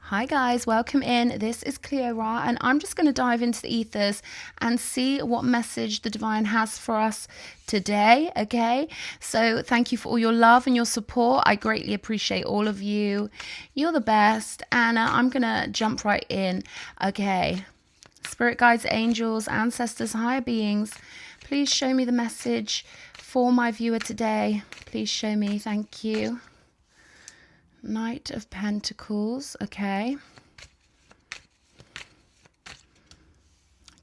Hi guys, welcome in. This is Cleo, and I'm just going to dive into the ethers and see what message the divine has for us today. Okay, so thank you for all your love and your support. I greatly appreciate all of you. You're the best, and I'm gonna jump right in. Okay, spirit guides, angels, ancestors, higher beings, please show me the message for my viewer today. Please show me. Thank you. Knight of Pentacles, okay.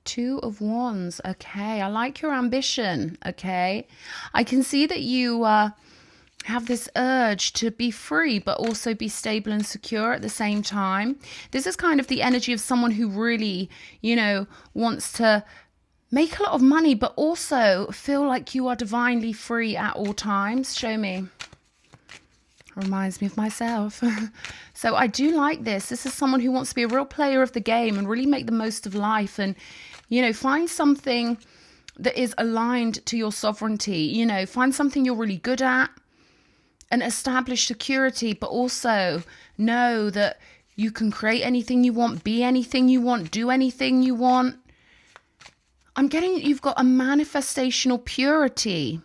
Two of Wands, okay. I like your ambition, okay. I can see that you have this urge to be free, but also be stable and secure at the same time. This is kind of the energy of someone who really, wants to make a lot of money, but also feel like you are divinely free at all times. Show me. Reminds me of myself. So I do like this. This is someone who wants to be a real player of the game and really make the most of life and, find something that is aligned to your sovereignty. Find something you're really good at and establish security, but also know that you can create anything you want, be anything you want, do anything you want. I'm getting you've got a manifestational purity.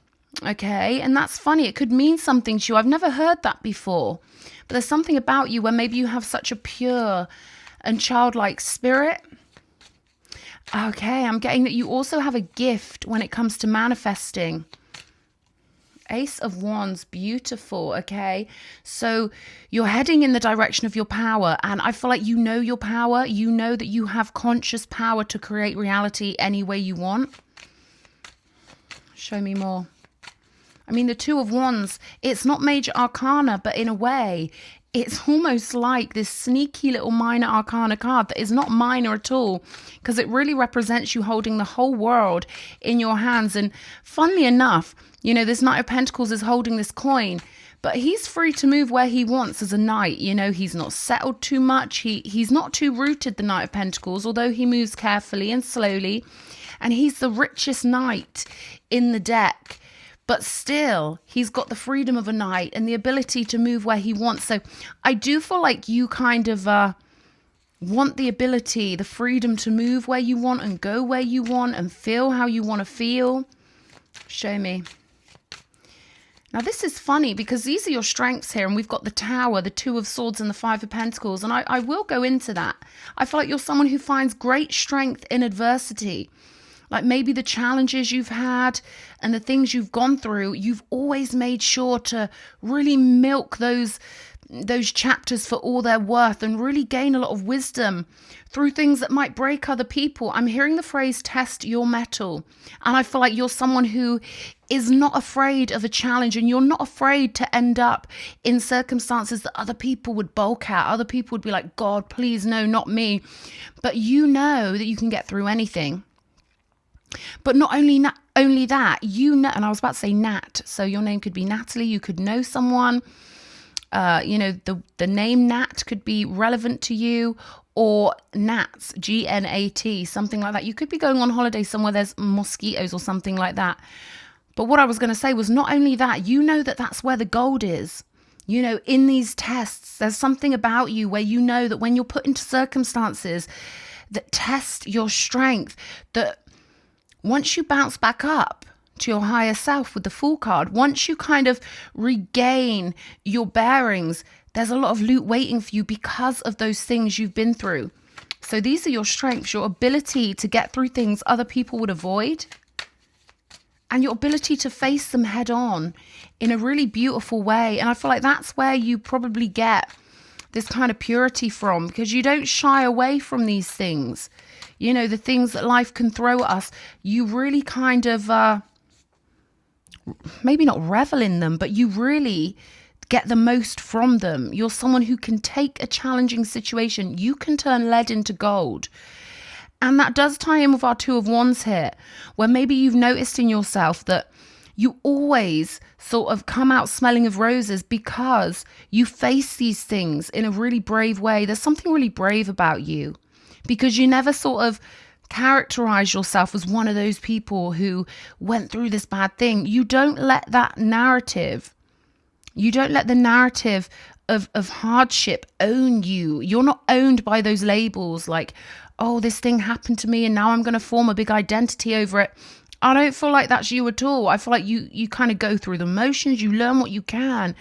Okay, and that's funny. It could mean something to you. I've never heard that before. But there's something about you where maybe you have such a pure and childlike spirit. Okay, I'm getting that you also have a gift when it comes to manifesting. Ace of Wands, beautiful, okay? So you're heading in the direction of your power, and I feel like you know your power. You know that you have conscious power to create reality any way you want. Show me more. I mean, the Two of Wands, it's not major arcana, but in a way, it's almost like this sneaky little minor arcana card that is not minor at all, because it really represents you holding the whole world in your hands. And funnily enough, this Knight of Pentacles is holding this coin, but he's free to move where he wants as a knight. He's not settled too much. He's not too rooted, the Knight of Pentacles, although he moves carefully and slowly. And he's the richest knight in the deck. But still, he's got the freedom of a knight and the ability to move where he wants. So I do feel like you kind of want the ability, the freedom to move where you want and go where you want and feel how you want to feel. Show me. Now, this is funny because these are your strengths here. And we've got the Tower, the Two of Swords and the Five of Pentacles. And I will go into that. I feel like you're someone who finds great strength in adversity. Like maybe the challenges you've had and the things you've gone through, you've always made sure to really milk those chapters for all their worth and really gain a lot of wisdom through things that might break other people. I'm hearing the phrase test your mettle. And I feel like you're someone who is not afraid of a challenge, and you're not afraid to end up in circumstances that other people would balk at. Other people would be like, God, please, no, not me. But you know that you can get through anything. But not only that, and I was about to say Nat, so your name could be Natalie, you could know someone, the name Nat could be relevant to you, or Nats, Gnat, something like that. You could be going on holiday somewhere there's mosquitoes or something like that. But what I was going to say was not only that, that that's where the gold is. In these tests, there's something about you where you know that when you're put into circumstances that test your strength, that once you bounce back up to your higher self with the Fool card, once you kind of regain your bearings, there's a lot of loot waiting for you because of those things you've been through. So these are your strengths, your ability to get through things other people would avoid, and your ability to face them head on in a really beautiful way. And I feel like that's where you probably get this kind of purity from, because you don't shy away from these things. The things that life can throw at us, you really kind of, maybe not revel in them, but you really get the most from them. You're someone who can take a challenging situation. You can turn lead into gold. And that does tie in with our Two of Wands here, where maybe you've noticed in yourself that you always sort of come out smelling of roses because you face these things in a really brave way. There's something really brave about you, because you never sort of characterize yourself as one of those people who went through this bad thing. You don't let that narrative, You don't let the narrative of hardship own you. You're not owned by those labels like, oh, this thing happened to me and now I'm going to form a big identity over it. I don't feel like that's you at all. I feel like you kind of go through the motions, you learn what you can,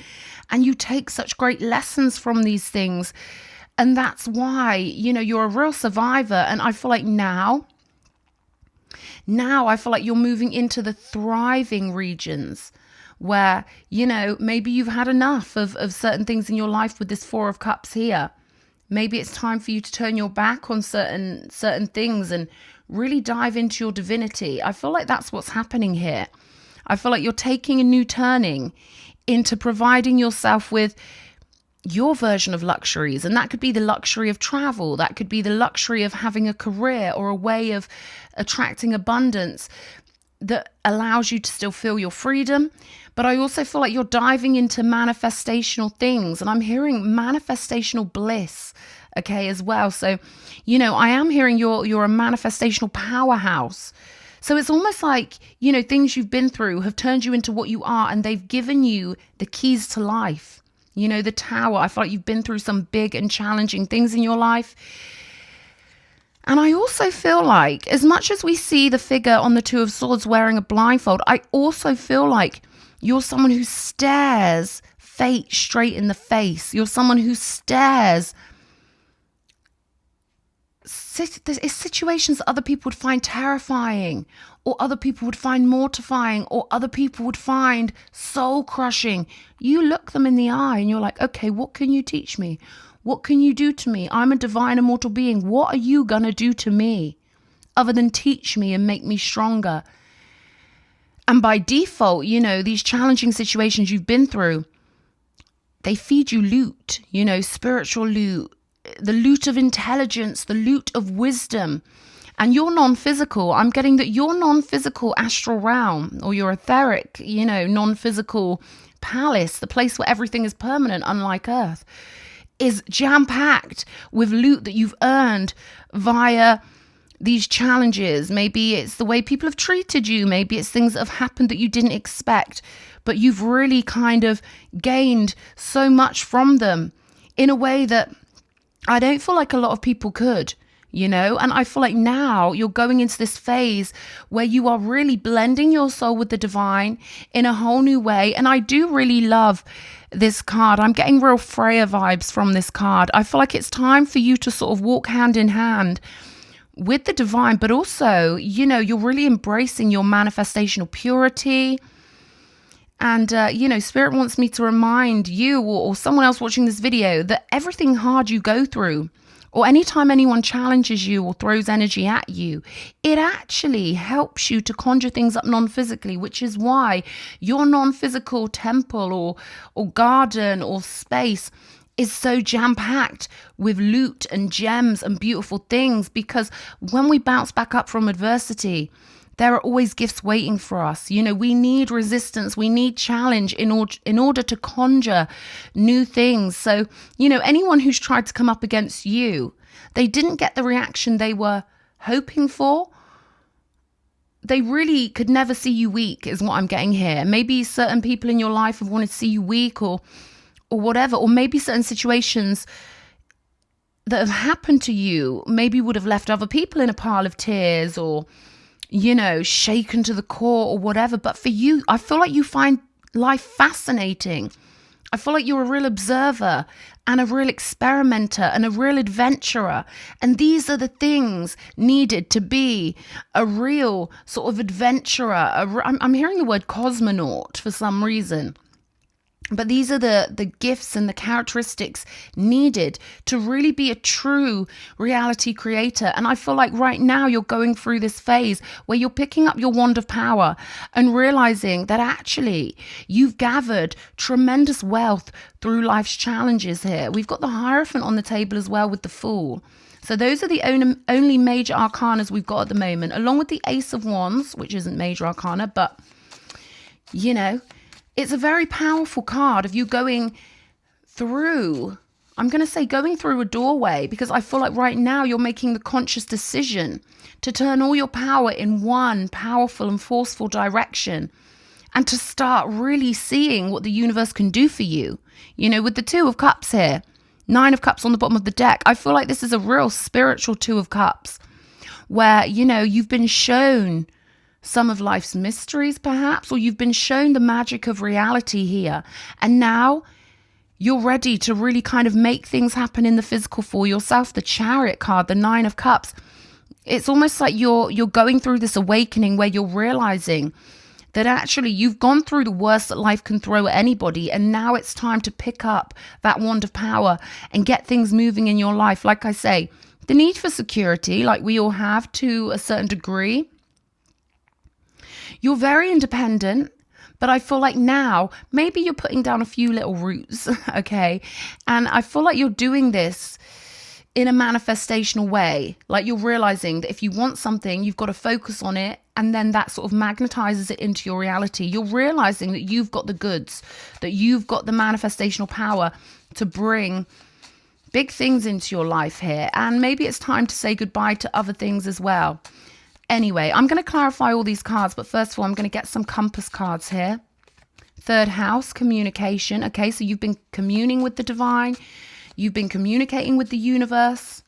and you take such great lessons from these things. And that's why, you're a real survivor. And I feel like now I feel like you're moving into the thriving regions where, maybe you've had enough of certain things in your life with this Four of Cups here. Maybe it's time for you to turn your back on certain things and really dive into your divinity. I feel like that's what's happening here. I feel like you're taking a new turning into providing yourself with your version of luxuries. And that could be the luxury of travel. That could be the luxury of having a career or a way of attracting abundance that allows you to still feel your freedom. But I also feel like you're diving into manifestational things. And I'm hearing manifestational bliss, okay, as well. So, I am hearing you're a manifestational powerhouse. So it's almost like, things you've been through have turned you into what you are, and they've given you the keys to life. The Tower. I feel like you've been through some big and challenging things in your life. And I also feel like, as much as we see the figure on the Two of Swords wearing a blindfold, I also feel like you're someone who stares fate straight in the face. You're someone who stares situations that other people would find terrifying, or other people would find mortifying, or other people would find soul crushing. You look them in the eye and you're like, okay, what can you teach me? What can you do to me? I'm a divine immortal being. What are you going to do to me other than teach me and make me stronger? And by default, these challenging situations you've been through, they feed you loot, spiritual loot, the loot of intelligence, the loot of wisdom. And you're non-physical. I'm getting that your non-physical astral realm, or your etheric, non-physical palace, the place where everything is permanent, unlike Earth, is jam-packed with loot that you've earned via these challenges. Maybe it's the way people have treated you. Maybe it's things that have happened that you didn't expect, but you've really kind of gained so much from them in a way that I don't feel like a lot of people could, and I feel like now you're going into this phase where you are really blending your soul with the divine in a whole new way. And I do really love this card. I'm getting real Freya vibes from this card. I feel like it's time for you to sort of walk hand in hand with the divine, but also, you're really embracing your manifestational purity. And, Spirit wants me to remind you or someone else watching this video that everything hard you go through, or anytime anyone challenges you or throws energy at you, it actually helps you to conjure things up non-physically, which is why your non-physical temple or garden or space is so jam-packed with loot and gems and beautiful things. Because when we bounce back up from adversity, there are always gifts waiting for us. We need resistance. We need challenge in order to conjure new things. So, anyone who's tried to come up against you, they didn't get the reaction they were hoping for. They really could never see you weak, is what I'm getting here. Maybe certain people in your life have wanted to see you weak or whatever, or maybe certain situations that have happened to you maybe would have left other people in a pile of tears or shaken to the core or whatever. But for you, I feel like you find life fascinating. I feel like you're a real observer and a real experimenter and a real adventurer. And these are the things needed to be a real sort of adventurer. I'm hearing the word cosmonaut for some reason. But these are the gifts and the characteristics needed to really be a true reality creator. And I feel like right now you're going through this phase where you're picking up your wand of power and realizing that actually you've gathered tremendous wealth through life's challenges here. We've got the Hierophant on the table as well with the Fool. So those are the only major arcanas we've got at the moment, along with the Ace of Wands, which isn't major arcana, but it's a very powerful card of you going through, I'm going to say going through a doorway, because I feel like right now you're making the conscious decision to turn all your power in one powerful and forceful direction. and to start really seeing what the universe can do for you. You know, with the Two of Cups here, Nine of Cups on the bottom of the deck, I feel like this is a real spiritual Two of Cups where, you know, you've been shown some of life's mysteries perhaps, or you've been shown the magic of reality here. And now you're ready to really kind of make things happen in the physical for yourself. The Chariot card, the Nine of Cups. It's almost like you're going through this awakening where you're realizing that actually you've gone through the worst that life can throw at anybody. And now it's time to pick up that wand of power and get things moving in your life. Like I say, the need for security, like we all have to a certain degree. You're very independent. But I feel like now, maybe you're putting down a few little roots, okay? And I feel like you're doing this in a manifestational way. Like you're realizing that if you want something, you've got to focus on it. And then that sort of magnetizes it into your reality. You're realizing that you've got the goods, that you've got the manifestational power to bring big things into your life here. And maybe it's time to say goodbye to other things as well. Anyway, I'm going to clarify all these cards, but first of all, I'm going to get some compass cards here. Third house, communication. Okay, so you've been communing with the divine. You've been communicating with the universe.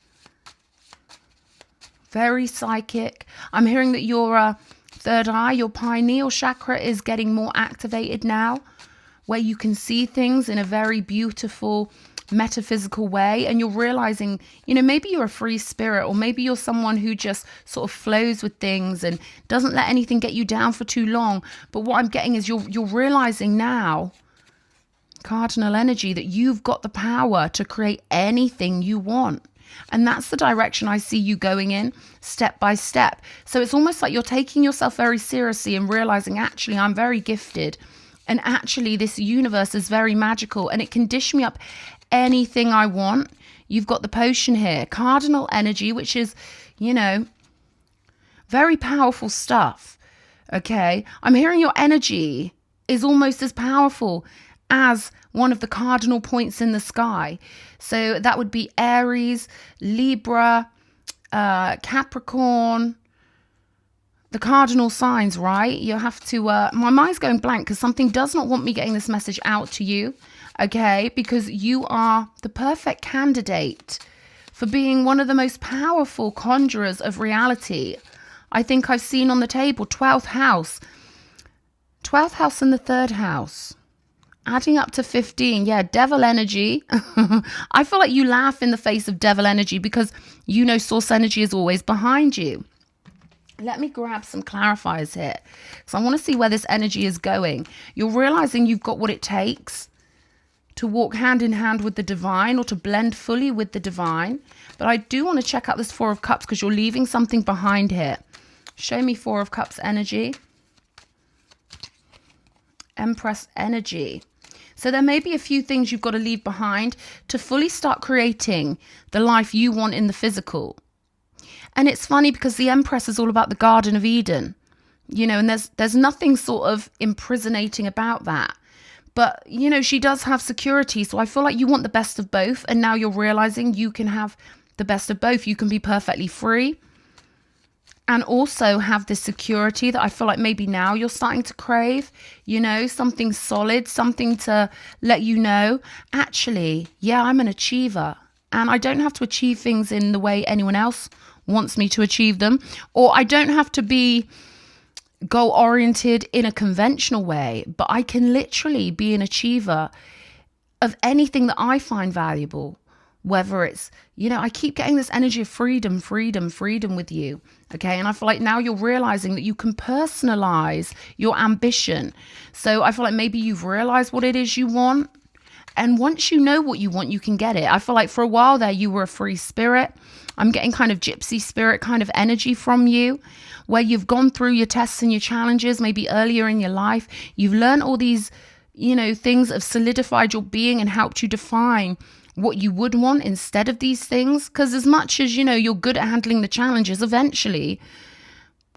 Very psychic. I'm hearing that your third eye, your pineal chakra is getting more activated now, where you can see things in a very beautiful metaphysical way. And you're realizing, you know, maybe you're a free spirit, or maybe you're someone who just sort of flows with things and doesn't let anything get you down for too long. But what I'm getting is you're realizing now, cardinal energy, that you've got the power to create anything you want. And that's the direction I see you going in, step by step. So it's almost like you're taking yourself very seriously and realizing, actually, I'm very gifted. And actually, this universe is very magical and it can dish me up anything I want. You've got the potion here, cardinal energy, which is, you know, very powerful stuff. Okay. I'm hearing your energy is almost as powerful as one of the cardinal points in the sky. So that would be Aries, Libra, Capricorn, the cardinal signs, right? You have to, my mind's going blank because something does not want me getting this message out to you. Okay, because you are the perfect candidate for being one of the most powerful conjurers of reality. I think I've seen on the table 12th house and the third house, adding up to 15. Yeah, devil energy. I feel like you laugh in the face of devil energy because you know source energy is always behind you. Let me grab some clarifiers here because I want to see where this energy is going. You're realizing you've got what it takes to walk hand in hand with the divine, or to blend fully with the divine. But I do want to check out this Four of Cups because you're leaving something behind here. Show me Four of Cups energy. Empress energy. So there may be a few things you've got to leave behind to fully start creating the life you want in the physical. And it's funny because the Empress is all about the Garden of Eden, you know, and there's nothing sort of imprisonating about that. But, you know, she does have security. So I feel like you want the best of both. And now you're realizing you can have the best of both. You can be perfectly free and also have this security that I feel like maybe now you're starting to crave, you know, something solid, something to let you know, actually, yeah, I'm an achiever and I don't have to achieve things in the way anyone else wants me to achieve them, or I don't have to be goal oriented in a conventional way, but I can literally be an achiever of anything that I find valuable, whether it's, you know, I keep getting this energy of freedom with you. Okay. And I feel like now you're realizing that you can personalize your ambition. So I feel like maybe you've realized what it is you want. And once you know what you want, you can get it. I feel like for a while there, you were a free spirit. I'm getting kind of gypsy spirit kind of energy from you, where you've gone through your tests and your challenges, maybe earlier in your life. You've learned all these, you know, things have solidified your being and helped you define what you would want instead of these things. Because as much as, you know, you're good at handling the challenges, eventually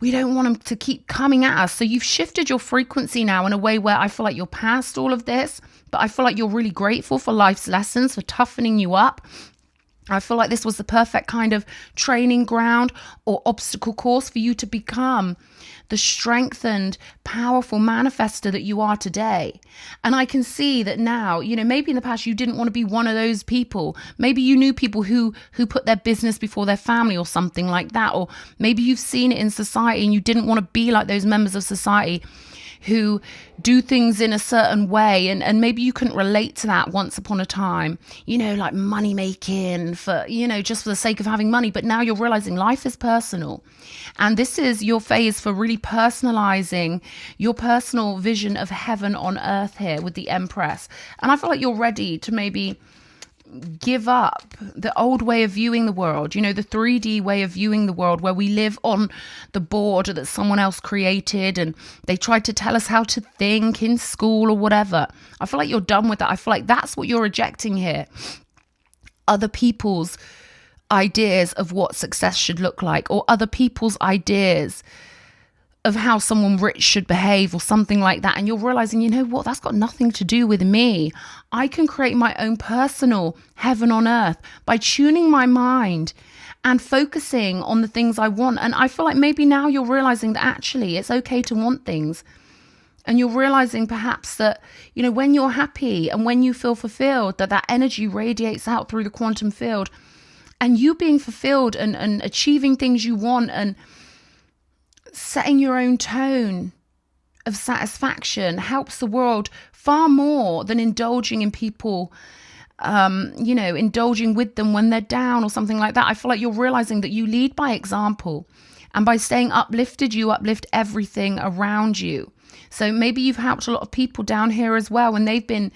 we don't want them to keep coming at us. So you've shifted your frequency now in a way where I feel like you're past all of this, but I feel like you're really grateful for life's lessons, for toughening you up. I feel like this was the perfect kind of training ground or obstacle course for you to become the strengthened, powerful manifester that you are today. And I can see that now, maybe in the past you didn't want to be one of those people. Maybe you knew people who put their business before their family or something like that. Or maybe you've seen it in society and you didn't want to be like those members of society who do things in a certain way, and maybe you couldn't relate to that once upon a time, like money making for, just for the sake of having money. But now you're realizing life is personal, and this is your phase for really personalizing your personal vision of heaven on earth here with the Empress. And I feel like you're ready to maybe give up the old way of viewing the world, the 3D way of viewing the world, where we live on the board that someone else created and they tried to tell us how to think in school or whatever. I feel like you're done with that. I feel like that's what you're rejecting here. Other people's ideas of what success should look like, or other people's ideas of how someone rich should behave or something like that. And you're realizing, what, that's got nothing to do with me. I can create my own personal heaven on earth by tuning my mind and focusing on the things I want. And I feel like maybe now you're realizing that actually it's okay to want things. And you're realizing perhaps that, when you're happy and when you feel fulfilled, that energy radiates out through the quantum field, and you being fulfilled and achieving things you want and setting your own tone of satisfaction helps the world far more than indulging in people, indulging with them when they're down or something like that. I feel like you're realizing that you lead by example, and by staying uplifted, you uplift everything around you. So maybe you've helped a lot of people down here as well when they've been,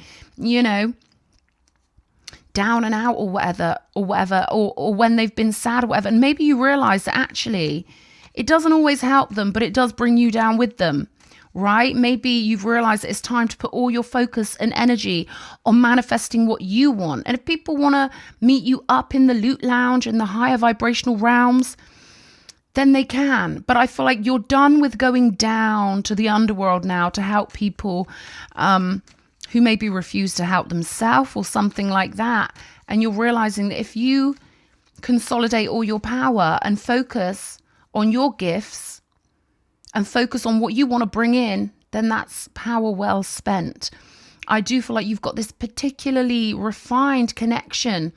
down and out or whatever, or when they've been sad or whatever. And maybe you realize that actually it doesn't always help them, but it does bring you down with them, right? Maybe you've realized that it's time to put all your focus and energy on manifesting what you want. And if people want to meet you up in the loot lounge and the higher vibrational realms, then they can. But I feel like you're done with going down to the underworld now to help people who maybe refuse to help themselves or something like that. And you're realizing that if you consolidate all your power and focus on your gifts and focus on what you want to bring in, then that's power well spent. I do feel like you've got this particularly refined connection,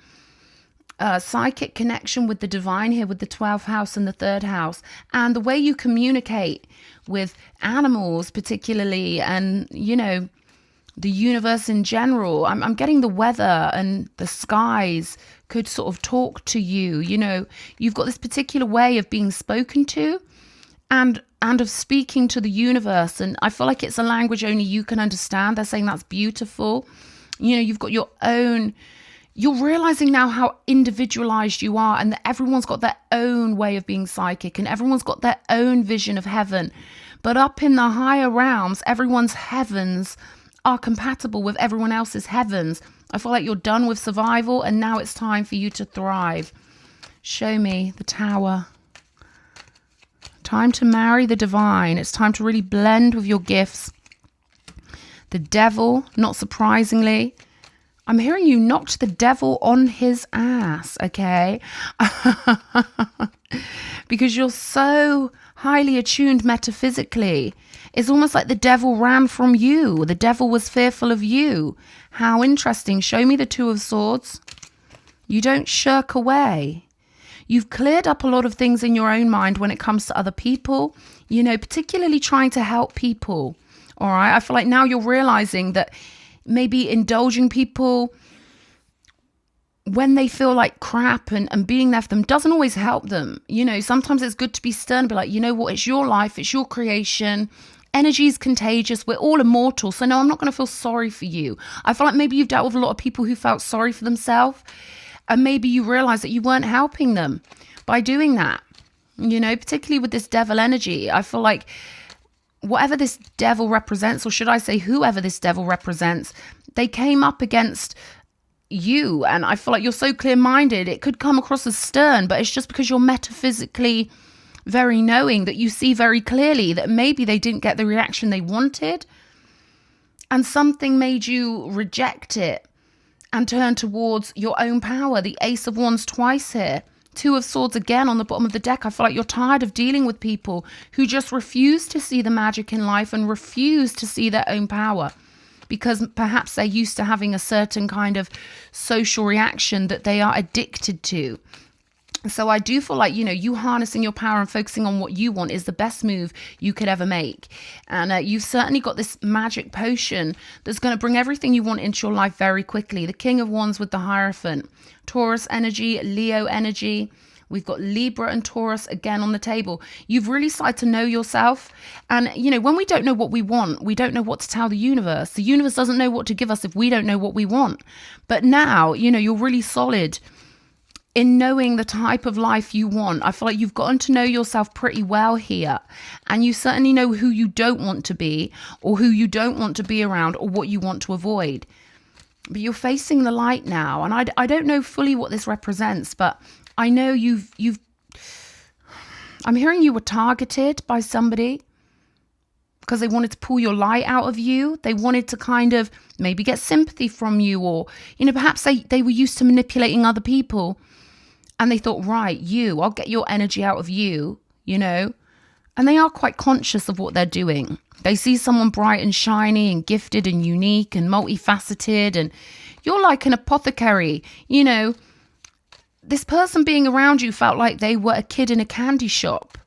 psychic connection with the divine here, with the 12th house and the 3rd house, and the way you communicate with animals particularly, and the universe in general. I'm getting the weather and the skies could sort of talk to you. You've got this particular way of being spoken to and of speaking to the universe. And I feel like it's a language only you can understand. They're saying that's beautiful. You've got your own, you're realizing now how individualized you are, and that everyone's got their own way of being psychic and everyone's got their own vision of heaven. But up in the higher realms, everyone's heavens are compatible with everyone else's heavens. I feel like you're done with survival and now it's time for you to thrive. Show me the Tower. Time to marry the divine. It's time to really blend with your gifts. The Devil, not surprisingly. I'm hearing you knocked the devil on his ass, okay? Because you're so highly attuned metaphysically. It's almost like the devil ran from you. The devil was fearful of you. How interesting. Show me the Two of Swords. You don't shirk away. You've cleared up a lot of things in your own mind when it comes to other people, particularly trying to help people. All right. I feel like now you're realizing that maybe indulging people when they feel like crap and being there for them doesn't always help them. Sometimes it's good to be stern and be like, what, it's your life, it's your creation. Energy is contagious. We're all immortal. So no, I'm not going to feel sorry for you. I feel like maybe you've dealt with a lot of people who felt sorry for themselves, and maybe you realize that you weren't helping them by doing that, particularly with this devil energy. I feel like whatever this devil represents, or should I say whoever this devil represents, they came up against you. And I feel like you're so clear-minded. It could come across as stern, but it's just because you're metaphysically very knowing that you see very clearly that maybe they didn't get the reaction they wanted and something made you reject it. and turn towards your own power. The Ace of Wands twice here. Two of Swords again on the bottom of the deck. I feel like you're tired of dealing with people who just refuse to see the magic in life and refuse to see their own power, because perhaps they're used to having a certain kind of social reaction that they are addicted to. So I do feel like, you harnessing your power and focusing on what you want is the best move you could ever make. And you've certainly got this magic potion that's going to bring everything you want into your life very quickly. The King of Wands with the Hierophant, Taurus energy, Leo energy. We've got Libra and Taurus again on the table. You've really started to know yourself. And, when we don't know what we want, we don't know what to tell the universe. The universe doesn't know what to give us if we don't know what we want. But now, you're really solid in knowing the type of life you want. I feel like you've gotten to know yourself pretty well here. And you certainly know who you don't want to be, or who you don't want to be around, or what you want to avoid. But you're facing the light now. And I don't know fully what this represents, but I know I'm hearing you were targeted by somebody because they wanted to pull your light out of you. They wanted to kind of maybe get sympathy from you, or, perhaps they were used to manipulating other people. And they thought, right, I'll get your energy out of you, And they are quite conscious of what they're doing. They see someone bright and shiny and gifted and unique and multifaceted. And you're like an apothecary, This person being around you felt like they were a kid in a candy shop.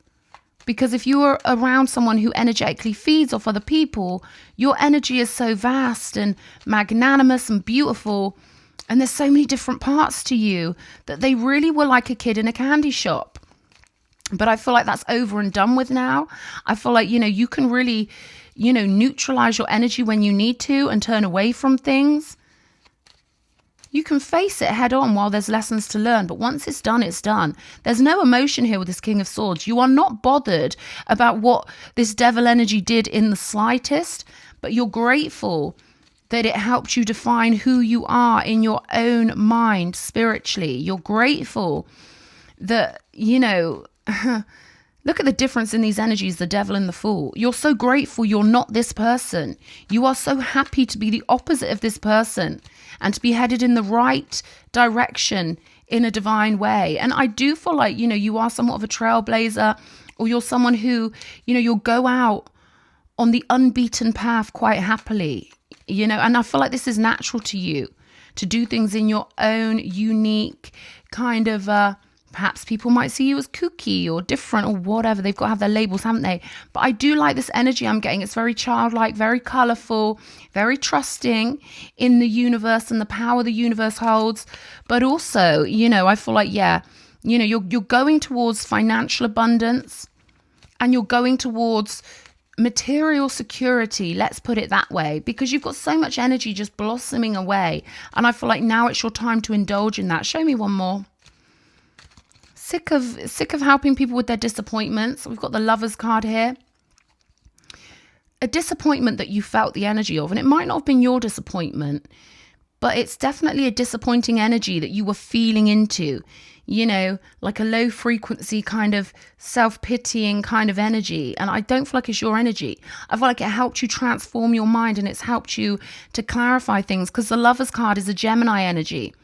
Because if you are around someone who energetically feeds off other people, your energy is so vast and magnanimous and beautiful. And there's so many different parts to you that they really were like a kid in a candy shop. But I feel like that's over and done with now. I feel like, you can really, neutralize your energy when you need to and turn away from things. You can face it head on while there's lessons to learn. But once it's done, it's done. There's no emotion here with this King of Swords. You are not bothered about what this devil energy did in the slightest, but you're grateful that it helped you define who you are in your own mind spiritually. You're grateful that, look at the difference in these energies, the devil and the fool. You're so grateful you're not this person. You are so happy to be the opposite of this person and to be headed in the right direction in a divine way. And I do feel like, you are somewhat of a trailblazer, or you're someone who, you'll go out on the unbeaten path quite happily, and I feel like this is natural to you to do things in your own unique kind of, perhaps people might see you as kooky or different or whatever. They've got to have their labels, haven't they? But I do like this energy I'm getting. It's very childlike, very colorful, very trusting in the universe and the power the universe holds. But also, I feel like, you're going towards financial abundance, and you're going towards material security, let's put it that way, because you've got so much energy just blossoming away. And I feel like now it's your time to indulge in that. Show me one more. Sick of helping people with their disappointments. We've got the Lovers card here. A disappointment that you felt the energy of, and it might not have been your disappointment, but it's definitely a disappointing energy that you were feeling into, like a low frequency kind of self-pitying kind of energy. And I don't feel like it's your energy. I feel like it helped you transform your mind, and it's helped you to clarify things, because the Lovers card is a Gemini energy.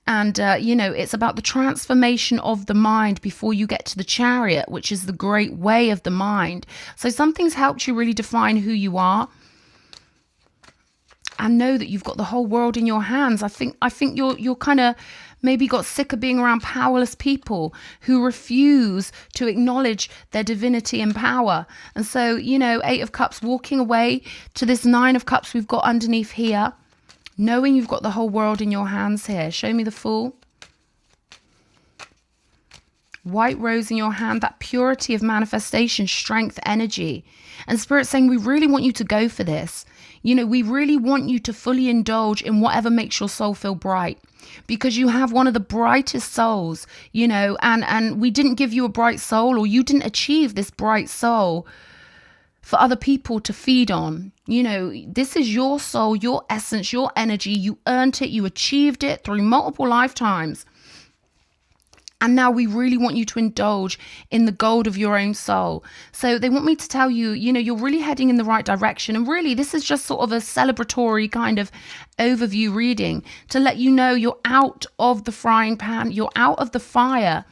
And, it's about the transformation of the mind before you get to the Chariot, which is the great way of the mind. So something's helped you really define who you are and know that you've got the whole world in your hands. I think you're kind of maybe got sick of being around powerless people who refuse to acknowledge their divinity and power. And so, Eight of Cups, walking away to this Nine of Cups we've got underneath here, knowing you've got the whole world in your hands here. Show me the Fool. White Rose in your hand, that purity of manifestation, strength, energy. And Spirit saying, we really want you to go for this. We really want you to fully indulge in whatever makes your soul feel bright, because you have one of the brightest souls, and we didn't give you a bright soul, or you didn't achieve this bright soul for other people to feed on. This is your soul, your essence, your energy. You earned it. You achieved it through multiple lifetimes. And now we really want you to indulge in the gold of your own soul. So they want me to tell you, you're really heading in the right direction. And really, this is just sort of a celebratory kind of overview reading to let you know you're out of the frying pan, you're out of the fire.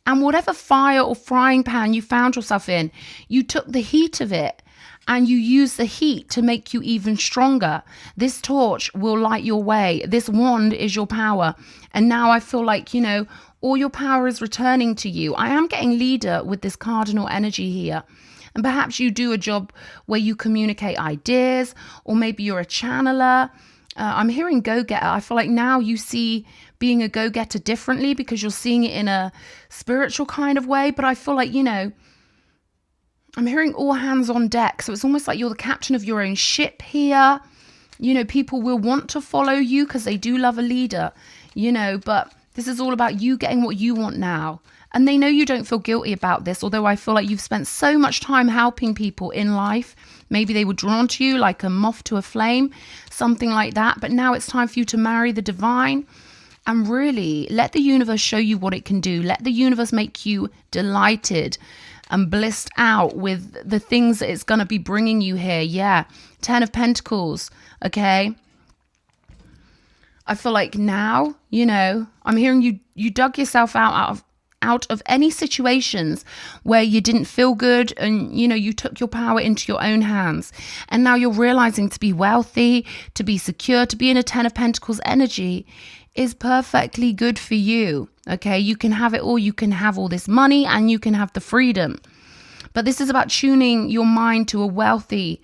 And whatever fire or frying pan you found yourself in, you took the heat of it and you use the heat to make you even stronger. This torch will light your way. This wand is your power. And now I feel like, all your power is returning to you. I am getting leader with this cardinal energy here. And perhaps you do a job where you communicate ideas, or maybe you're a channeler. I'm hearing go-getter. I feel like now you see being a go-getter differently because you're seeing it in a spiritual kind of way. But I feel like, I'm hearing all hands on deck. So it's almost like you're the captain of your own ship here. People will want to follow you because they do love a leader, but this is all about you getting what you want now. And they know you don't feel guilty about this, although I feel like you've spent so much time helping people in life. Maybe they were drawn to you like a moth to a flame, something like that. But now it's time for you to marry the divine and really let the universe show you what it can do. Let the universe make you delighted and blissed out with the things that it's going to be bringing you here. Yeah. 10 of Pentacles. Okay. I feel like now, I'm hearing you dug yourself out of any situations where you didn't feel good and, you took your power into your own hands. And now you're realizing to be wealthy, to be secure, to be in a 10 of Pentacles energy is perfectly good for you. Okay. You can have it all. You can have all this money and you can have the freedom. But this is about tuning your mind to a wealthy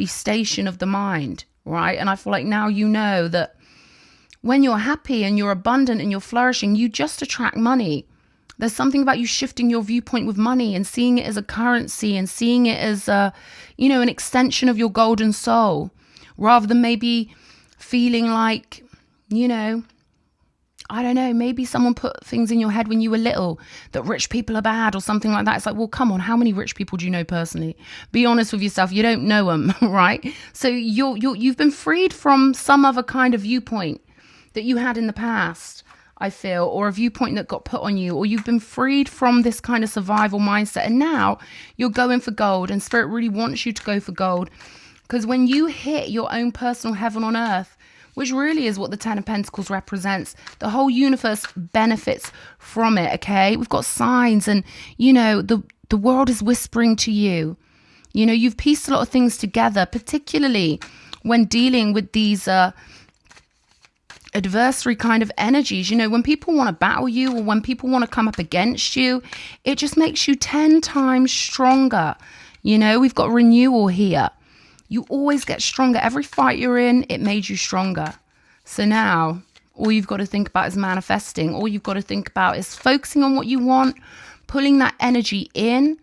station of the mind. Right. And I feel like now you know that when you're happy and you're abundant and you're flourishing, you just attract money. There's something about you shifting your viewpoint with money and seeing it as a currency and seeing it as an extension of your golden soul, rather than maybe feeling like, I don't know, maybe someone put things in your head when you were little that rich people are bad or something like that. It's like, well, come on, how many rich people do you know personally? Be honest with yourself. You don't know them, right? So you've been freed from some other kind of viewpoint that you had in the past, I feel, or a viewpoint that got put on you, or you've been freed from this kind of survival mindset. And now you're going for gold, and Spirit really wants you to go for gold. Because when you hit your own personal heaven on earth, which really is what the 10 of Pentacles represents, the whole universe benefits from it, okay? We've got signs and, the world is whispering to you. You've pieced a lot of things together, particularly when dealing with these adversary kind of energies. When people want to battle you or when people want to come up against you, it just makes you 10 times stronger. We've got renewal here. You always get stronger. Every fight you're in, it made you stronger. So now all you've got to think about is manifesting. All you've got to think about is focusing on what you want, pulling that energy in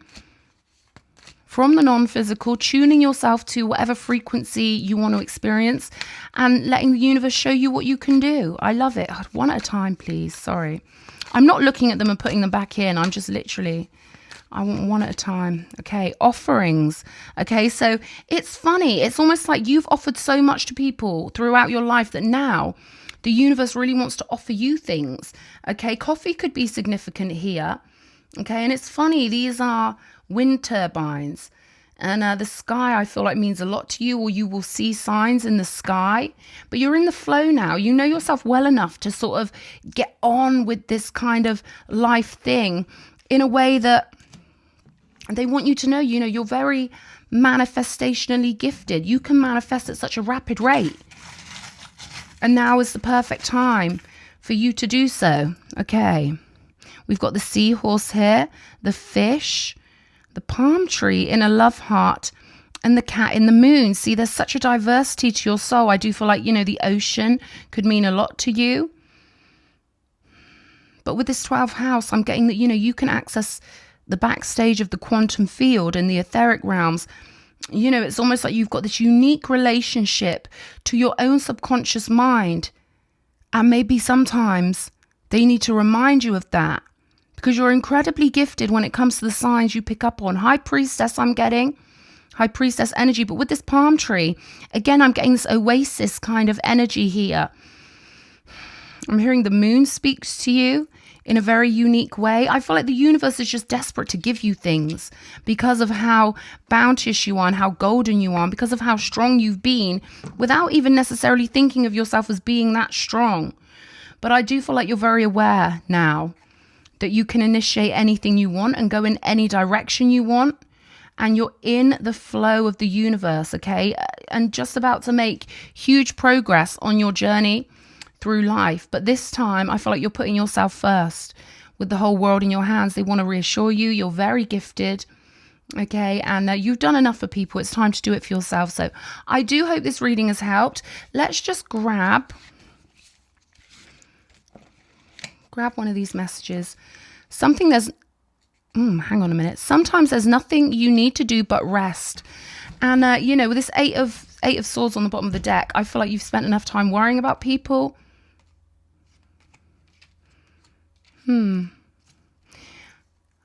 from the non-physical, tuning yourself to whatever frequency you want to experience and letting the universe show you what you can do. I love it. One at a time, please. Sorry. I'm not looking at them and putting them back in. I'm just literally, I want one at a time. Okay. Offerings. Okay. So it's funny. It's almost like you've offered so much to people throughout your life that now the universe really wants to offer you things. Okay. Coffee could be significant here. Okay. And it's funny. These are wind turbines, and the sky I feel like means a lot to you, or you will see signs in the sky, but you're in the flow now. You know yourself well enough to sort of get on with this kind of life thing in a way that they want you to know, you're very manifestationally gifted. You can manifest at such a rapid rate, and now is the perfect time for you to do so. Okay, we've got the seahorse here, the fish, the palm tree in a love heart, and the cat in the moon. See, there's such a diversity to your soul. I do feel like, the ocean could mean a lot to you. But with this 12th house, I'm getting that, you can access the backstage of the quantum field and the etheric realms. It's almost like you've got this unique relationship to your own subconscious mind. And maybe sometimes they need to remind you of that, because you're incredibly gifted when it comes to the signs you pick up on. High Priestess, I'm getting. High Priestess energy. But with this palm tree, again, I'm getting this oasis kind of energy here. I'm hearing the moon speaks to you in a very unique way. I feel like the universe is just desperate to give you things because of how bounteous you are and how golden you are, because of how strong you've been without even necessarily thinking of yourself as being that strong. But I do feel like you're very aware now that you can initiate anything you want and go in any direction you want. And you're in the flow of the universe, okay? And just about to make huge progress on your journey through life. But this time, I feel like you're putting yourself first with the whole world in your hands. They want to reassure you. You're very gifted, okay? And you've done enough for people. It's time to do it for yourself. So I do hope this reading has helped. Let's just grab one of these messages. Something there's... hang on a minute. Sometimes there's nothing you need to do but rest. And, with this eight of swords on the bottom of the deck, I feel like you've spent enough time worrying about people.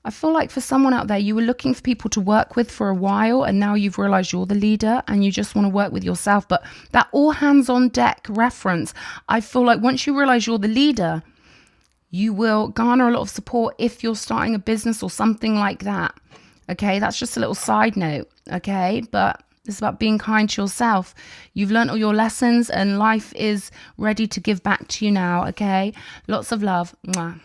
I feel like for someone out there, you were looking for people to work with for a while, and now you've realized you're the leader and you just want to work with yourself. But that all hands on deck reference, I feel like once you realize you're the leader, you will garner a lot of support if you're starting a business or something like that. Okay, that's just a little side note. Okay, but it's about being kind to yourself. You've learned all your lessons and life is ready to give back to you now. Okay, lots of love. Mwah.